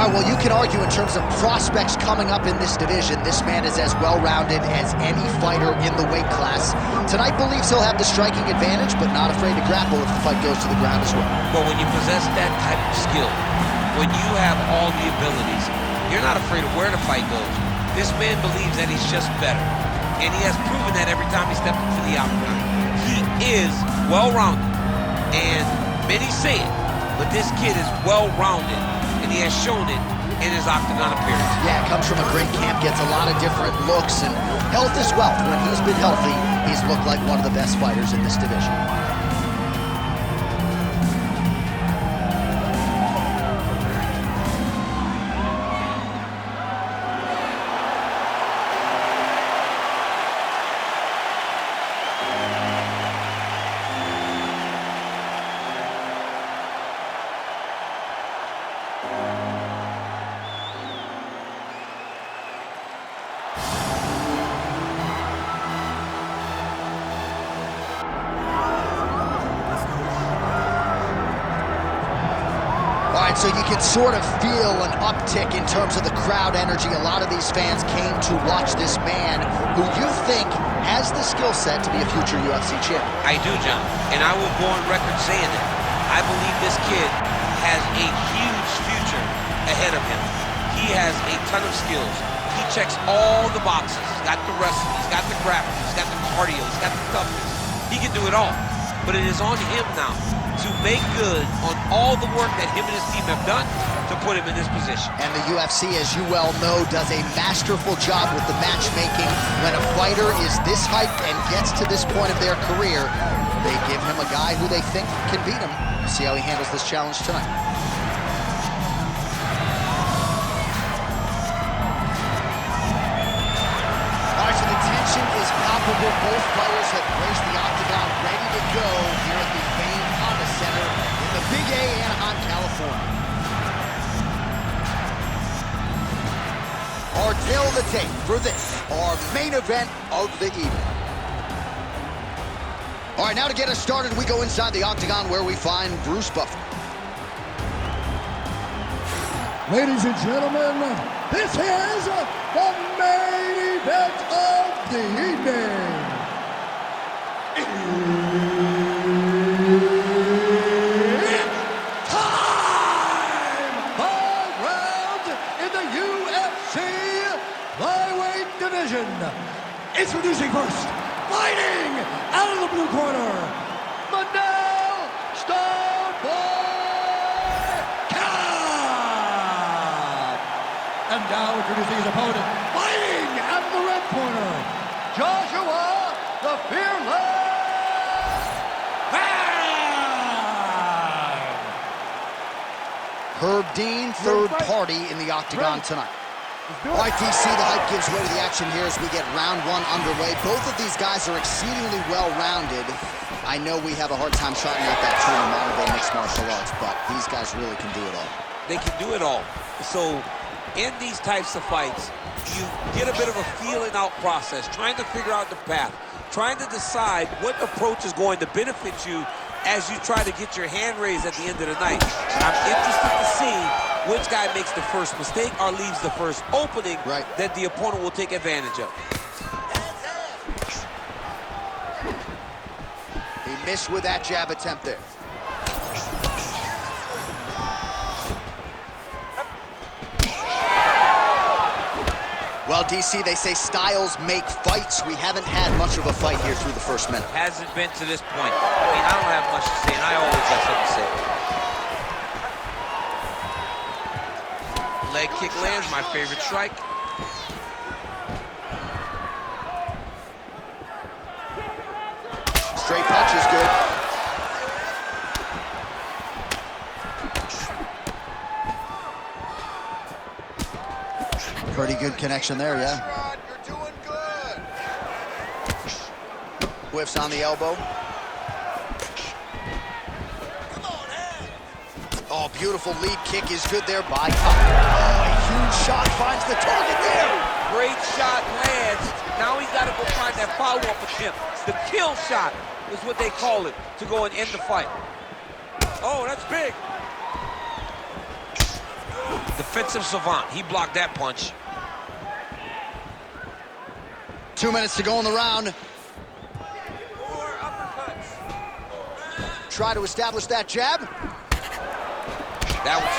All right, well, you can argue in terms of prospects coming up in this division, this man is as well-rounded as any fighter in the weight class. Tonight believes he'll have the striking advantage, but not afraid to grapple if the fight goes to the ground as well. Well, when you possess that type of skill, when you have all the abilities, you're not afraid of where the fight goes. This man believes that he's just better, and he has proven that every time he stepped into the octagon. He is well-rounded, and many say it, but this kid is well-rounded, and he has shown it in his octagon appearance. Yeah, comes from a great camp, gets a lot of different looks, and health is wealth. When he's been healthy, he's looked like one of the best fighters in this division. So you can sort of feel an uptick in terms of the crowd energy. A lot of these fans came to watch this man who you think has the skill set to be a future UFC champion. I do, John, and I will go on record saying it. I believe this kid has a huge future ahead of him. He has a ton of skills. He checks all the boxes. He's got the wrestling, he's got the grappling, he's got the cardio, he's got the toughness. He can do it all, but it is on him now to make good on all the work that him and his team have done to put him in this position. And the UFC, as you well know, does a masterful job with the matchmaking. When a fighter is this hyped and gets to this point of their career, they give him a guy who they think can beat him. See how he handles this challenge tonight. All right, so the tension is palpable. Both fighters have graced the octagon, ready to go here at the famed Center in the Big A, Anaheim, California. Our tale of the tape for this, our main event of the evening. All right, now to get us started, we go inside the octagon where we find Bruce Buffer. Ladies and gentlemen, this is the main event of the evening. Introducing first, fighting out of the blue corner, Manel Starboy Kape. And now introducing his opponent, fighting out of the red corner, Joshua the Fearless Fan. Herb Dean, third party in the octagon tonight. All right, DC, the hype gives way to the action here as we get round one underway. Both of these guys are exceedingly well-rounded. I know we have a hard time shouting out that term in modern-day mixed martial arts, but these guys really can do it all. They can do it all. So in these types of fights, you get a bit of a feeling-out process, trying to figure out the path, trying to decide what approach is going to benefit you as you try to get your hand raised at the end of the night. I'm interested to see which guy makes the first mistake or leaves the first opening that the opponent will take advantage of. He missed with that jab attempt there. Well, DC, they say styles make fights. We haven't had much of a fight here through the first minute. Hasn't been to this point. I mean, I don't have much to say, and I always got something to say. Leg kick lands, my favorite strike. Straight punch is good. Pretty good connection there, yeah. You're doing good. Whiffs on the elbow. Oh, beautiful lead kick is good there by Kape. Oh, a huge shot finds the target there. Great shot lands. Now he's got to go find that follow-up attempt. The kill shot is what they call it, to go and end the fight. Oh, that's big. Defensive savant. He blocked that punch. 2 minutes to go in the round. Try to establish that jab. That was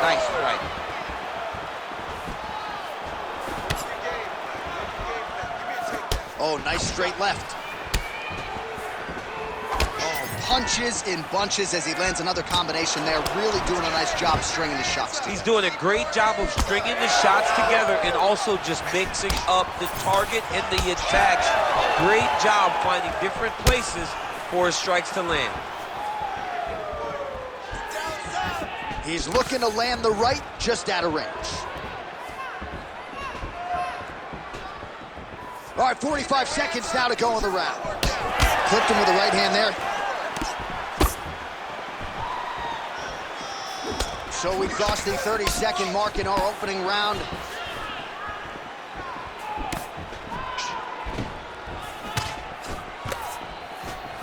nice right. Oh, nice straight left. Oh, punches in bunches as he lands another combination there. Really doing a nice job stringing the shots together. He's doing a great job of stringing the shots together and also just mixing up the target and the attacks. Great job finding different places for his strikes to land. He's looking to land the right, just out of range. All right, 45 seconds now to go in the round. Clipped him with the right hand there. So we crossed the 30-second mark in our opening round.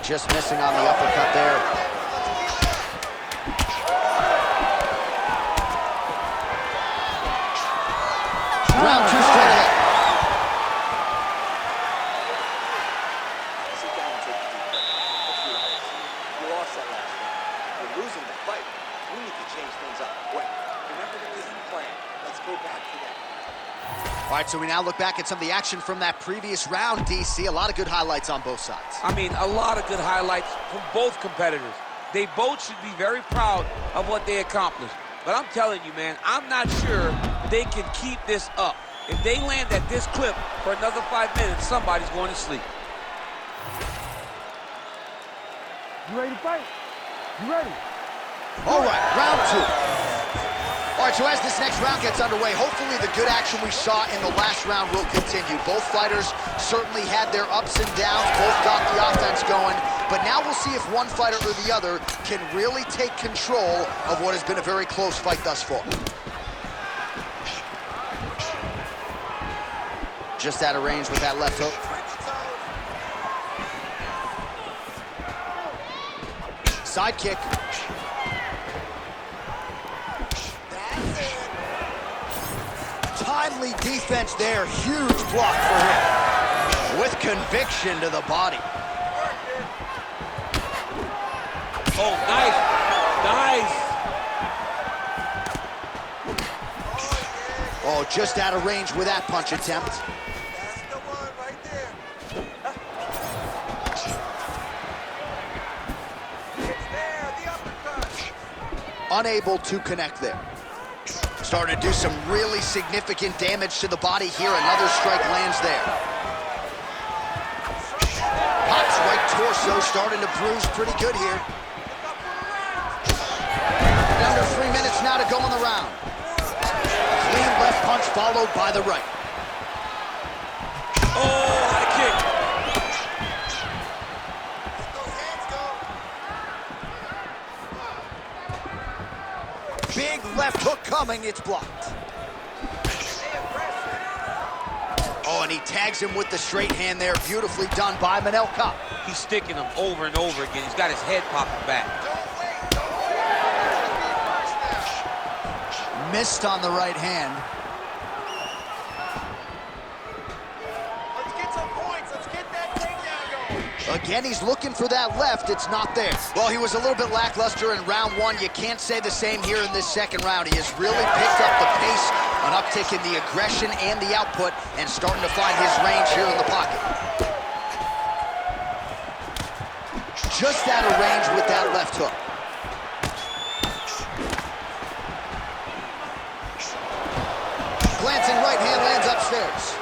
Just missing on the uppercut there. Round 2 straight ahead. Sit down and take a deep breath. Let's relax. You lost that last round. You're losing the fight. We need to change things up quick. Remember the game plan. Let's go back to that. All right, so we now look back at some of the action from that previous round, DC. A lot of good highlights on both sides. I mean, a lot of good highlights from both competitors. They both should be very proud of what they accomplished. But I'm telling you, man, I'm not sure they can keep this up. If they land at this clip for another 5 minutes, somebody's going to sleep. You ready to fight? You ready? All right, round 2. All right, so as this next round gets underway, hopefully the good action we saw in the last round will continue. Both fighters certainly had their ups and downs, both got the offense going, but now we'll see if one fighter or the other can really take control of what has been a very close fight thus far. Just out of range with that left hook. Side kick. Timely defense there, huge block for him. With conviction to the body. Oh, nice, nice. Oh, just out of range with that punch attempt. That's the one right there. It's there, the uppercut. Unable to connect there. Starting to do some really significant damage to the body here. Another strike lands there. Pops right torso, starting to bruise pretty good here. Under 3 minutes now to go in the round. Clean left punch followed by the right. Oh, high kick. Let those hands go. Big left hook coming, it's blocked. Oh, and he tags him with the straight hand there. Beautifully done by Manel Kape. He's sticking him over and over again. He's got his head popping back. Missed on the right hand. Let's get some points. Let's get that takedown going. Again, he's looking for that left. It's not there. Well, he was a little bit lackluster in round 1. You can't say the same here in this second round. He has really picked up the pace, an uptick in the aggression and the output, and starting to find his range here in the pocket. Just out of range with that left hook. Glancing right hand lands upstairs.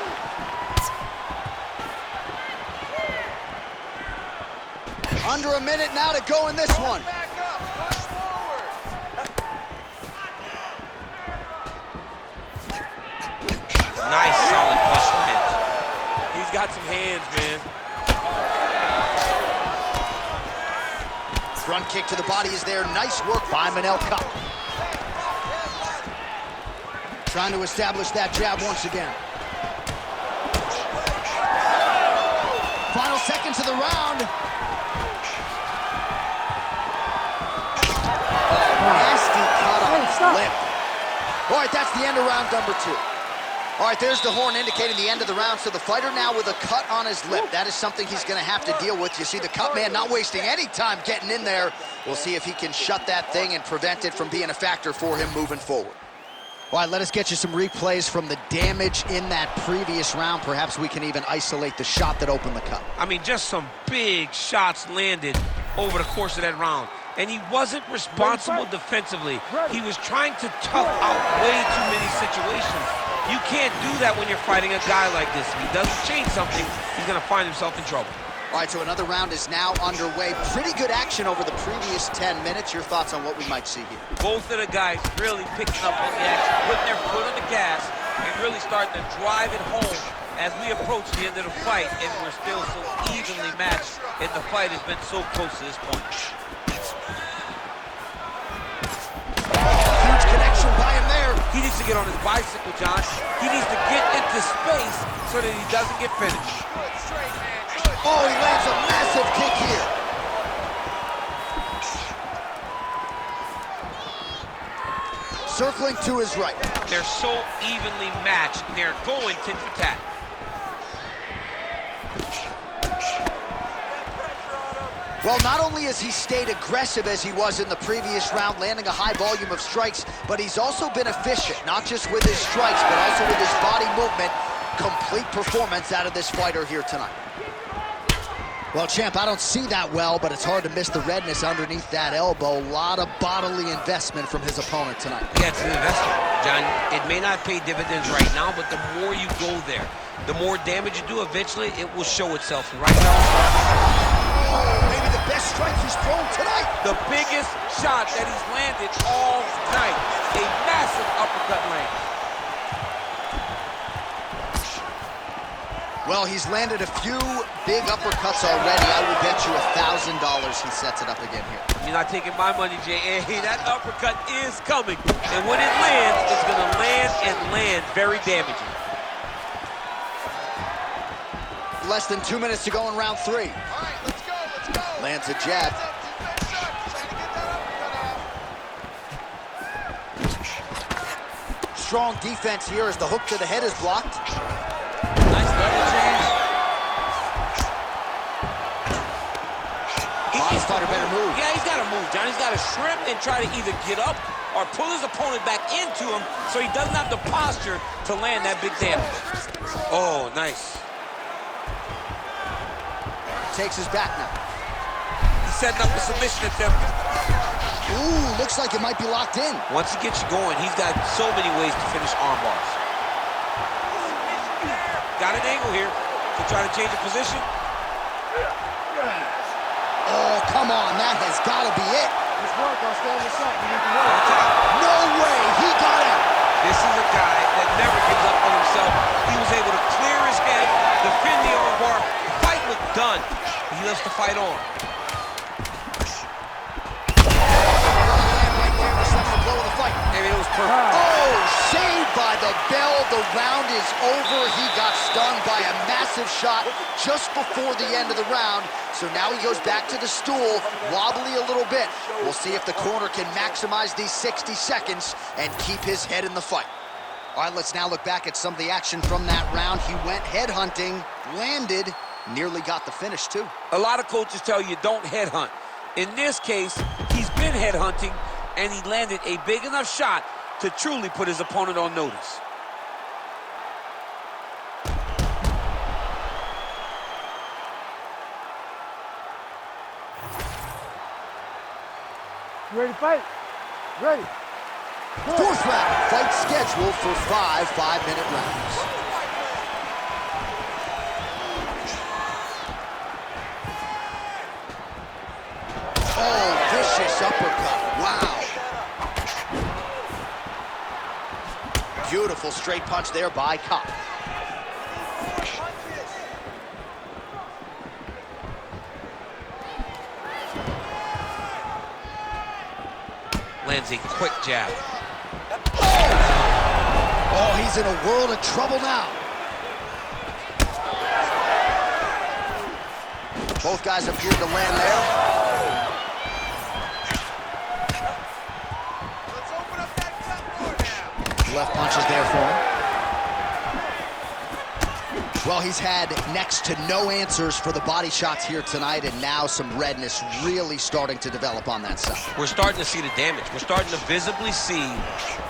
Under a minute now to go in this one. Back up. Push forward. Nice, solid push from him. He's got some hands, man. Front kick to the body is there. Nice work by Manel Kape. Trying to establish that jab once again. Final seconds of the round. Oh, nasty cut on his lip. All right, that's the end of round number 2. All right, there's the horn indicating the end of the round. So the fighter now with a cut on his lip. That is something he's going to have to deal with. You see the cut man not wasting any time getting in there. We'll see if he can shut that thing and prevent it from being a factor for him moving forward. All right, let us get you some replays from the damage in that previous round. Perhaps we can even isolate the shot that opened the cut. I mean, just some big shots landed over the course of that round. And he wasn't responsible defensively. He was trying to tough out way too many situations. You can't do that when you're fighting a guy like this. If he doesn't change something, he's going to find himself in trouble. All right, so another round is now underway. Pretty good action over the previous 10 minutes. Your thoughts on what we might see here? Both of the guys really picking up on the action, putting their foot on the gas, and really starting to drive it home as we approach the end of the fight, and we're still so evenly matched, and the fight has been so close to this point. Huge connection by him there. He needs to get on his bicycle, John. He needs to get into space so that he doesn't get finished. Oh, he lands a massive kick here. Circling to his right. They're so evenly matched, they're going tit for tat. Well, not only has he stayed aggressive as he was in the previous round, landing a high volume of strikes, but he's also been efficient, not just with his strikes, but also with his body movement. Complete performance out of this fighter here tonight. Well, champ, I don't see that well, but it's hard to miss the redness underneath that elbow. A lot of bodily investment from his opponent tonight. Yeah, it's an investment, John. It may not pay dividends right now, but the more you go there, the more damage you do, eventually it will show itself. Right now, maybe the best strike he's thrown tonight. the biggest shot that he's landed all night. A massive uppercut land. Well, he's landed a few big uppercuts already. I will bet you $1,000 he sets it up again here. You're not taking my money, Jay. Hey, that uppercut is coming. And when it lands, it's going to land and land very damaging. Less than 2 minutes to go in round 3. All right, let's go, let's go. Lands a jab. Strong defense here as the hook to the head is blocked. Nice level change. This fighter better move. Yeah, he's got to move, John. He's got to shrimp and try to either get up or pull his opponent back into him so he doesn't have the posture to land that big damage. Oh, nice. Takes his back now. He's setting up a submission attempt. Ooh, looks like it might be locked in. Once he gets you going, he's got so many ways to finish arm bars. Got an angle here to try to change the position. Oh, come on, that has got to be it. Let's work, I'll stay on the side. You need to work. No way, he got it. This is a guy that never gives up on himself. He was able to clear his head, defend the arm bar. The fight was done. He loves to fight on. Maybe it was perfect. Oh, saved by the bell. The round is over. He got stung by a massive shot just before the end of the round. So now he goes back to the stool, wobbly a little bit. We'll see if the corner can maximize these 60 seconds and keep his head in the fight. All right, let's now look back at some of the action from that round. He went headhunting, landed, nearly got the finish too. A lot of coaches tell you don't headhunt. In this case, he's been headhunting, and he landed a big enough shot to truly put his opponent on notice. You ready to fight? Ready. Fourth round, fight scheduled for 5 5-minute rounds. Oh, vicious uppercut, wow. Beautiful straight punch there by Kape. Lands a quick jab. Oh, he's in a world of trouble now. Both guys appeared to land there. Left punches there for him. Well, he's had next to no answers for the body shots here tonight, and now some redness really starting to develop on that side. We're starting to see the damage. We're starting to visibly see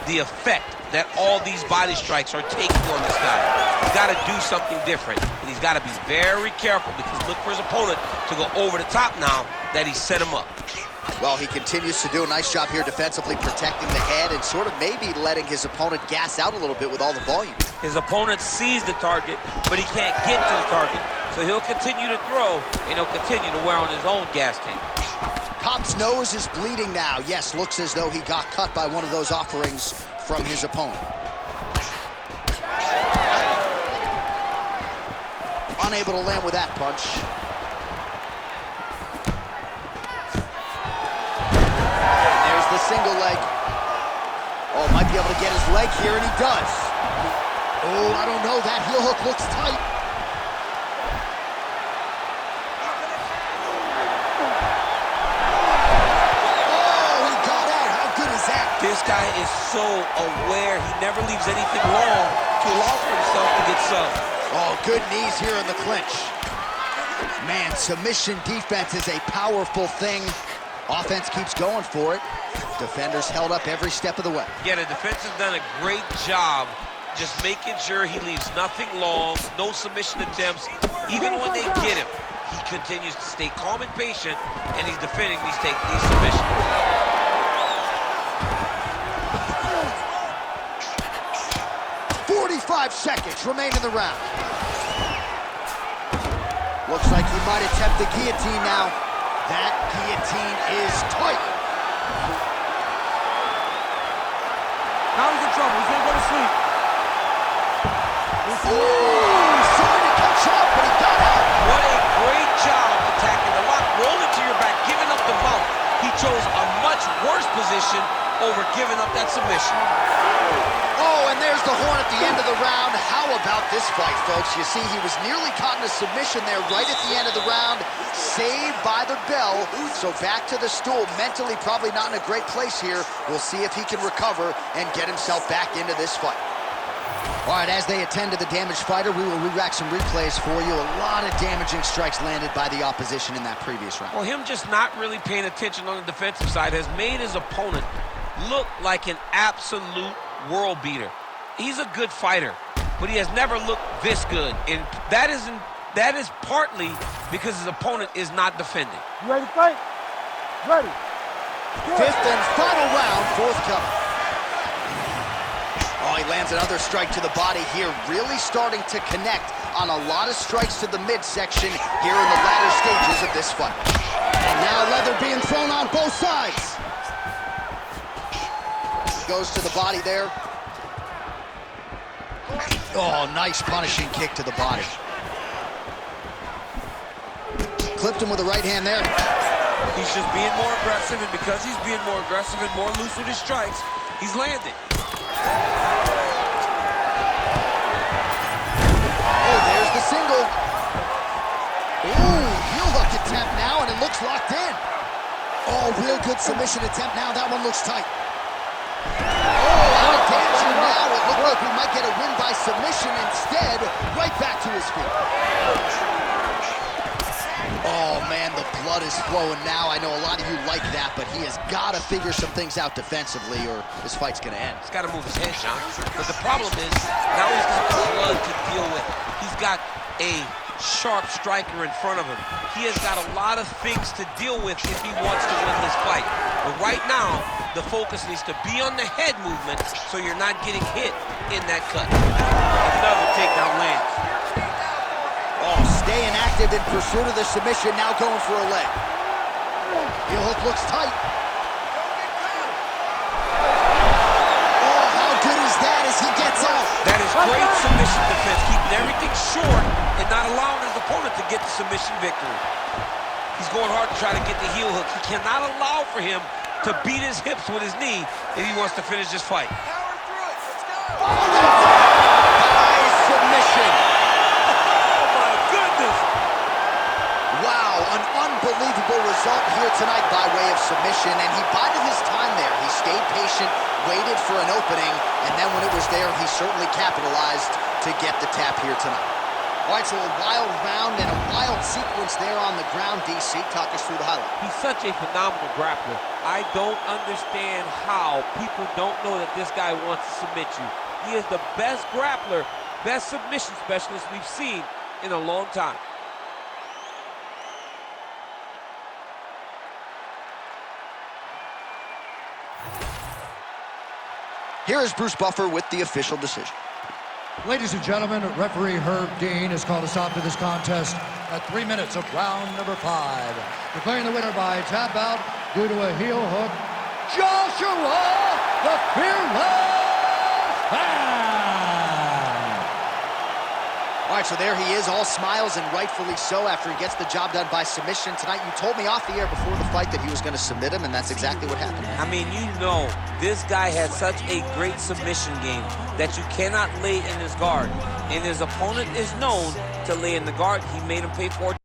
the effect that all these body strikes are taking on this guy. He's got to do something different, and he's got to be very careful because look for his opponent to go over the top now that he set him up. Well, he continues to do a nice job here defensively, protecting the head and sort of maybe letting his opponent gas out a little bit with all the volume. His opponent sees the target, but he can't get to the target. So he'll continue to throw, and he'll continue to wear on his own gas tank. Kape's nose is bleeding now. Yes, looks as though he got cut by one of those offerings from his opponent. Unable to land with that punch. There's the single leg. Oh, might be able to get his leg here, and he does. Oh, I don't know. That heel hook looks tight. Oh, he got out. How good is that? This guy is so aware. He never leaves anything long to allow for himself to get subbed. Oh, good knees here in the clinch. Man, submission defense is a powerful thing. Offense keeps going for it. Defenders held up every step of the way. Yeah, the defense has done a great job just making sure he leaves nothing long, no submission attempts. Even when they get him, he continues to stay calm and patient, and he's defending these submissions. 45 seconds remain in the round. Looks like he might attempt the guillotine now. That guillotine is tight. Now he's in trouble. He's gonna go to sleep. Ooh, trying to catch up, but he got out. What a great job attacking the lock, rolling to your back, giving up the mount. He chose a much worse position over giving up that submission. Oh, and there's the horn at the end of the round. How about this fight, folks? You see, he was nearly caught in a submission there right at the end of the round. Saved by the bell. So back to the stool. Mentally probably not in a great place here. We'll see if he can recover and get himself back into this fight. All right, as they attend to the damaged fighter, we will re-rack some replays for you. A lot of damaging strikes landed by the opposition in that previous round. Well, him just not really paying attention on the defensive side has made his opponent look like an absolute world beater. He's a good fighter, but he has never looked this good, and that is partly because his opponent is not defending. You ready to fight? Ready. Fifth and final round, forthcoming. Oh, he lands another strike to the body here, really starting to connect on a lot of strikes to the midsection here in the latter stages of this fight. And now leather being thrown on both sides. Goes to the body there. Oh, nice punishing kick to the body. Clipped him with the right hand there. He's just being more aggressive, and because he's being more aggressive and more loose with his strikes, he's landing. Oh, there's the single. Ooh, heel hook attempt now, and it looks locked in. Oh, real good submission attempt now. That one looks tight. Oh, out of danger now. It looked like we might get a win by submission. Instead, right back to his feet. Oh, man, the blood is flowing now. I know a lot of you like that, but he has got to figure some things out defensively or this fight's going to end. He's got to move his head, John. But the problem is, now he's got blood to deal with. He's got a sharp striker in front of him. He has got a lot of things to deal with if he wants to win this fight. But right now, the focus needs to be on the head movement so you're not getting hit in that cut. Another takedown lands. Oh, staying active in pursuit of the submission, now going for a leg. Heel hook looks tight. Oh, how good is that as he gets out? That is great submission defense, keeping everything short and not allowing his opponent to get the submission victory. He's going hard to try to get the heel hook. He cannot allow for him to beat his hips with his knee if he wants to finish this fight. Power through it. Let's go. By submission. Wow, an unbelievable result here tonight by way of submission, and he bided his time there. He stayed patient, waited for an opening, and then when it was there, he certainly capitalized to get the tap here tonight. All right, so a wild round and a wild sequence there on the ground. DC, talk us through the highlight. He's such a phenomenal grappler. I don't understand how people don't know that this guy wants to submit you. He is the best grappler, best submission specialist we've seen in a long time. Here is Bruce Buffer with the official decision. Ladies and gentlemen, referee Herb Dean has called a stop to this contest at 3 minutes of round number 5. Declaring the winner by tap out due to a heel hook, Joshua the Fearless Man! All right, so there he is, all smiles, and rightfully so after he gets the job done by submission. Tonight, you told me off the air before the fight that he was going to submit him, and that's exactly what happened. I mean, you know, this guy has such a great submission game that you cannot lay in his guard. And his opponent is known to lay in the guard. He made him pay for it.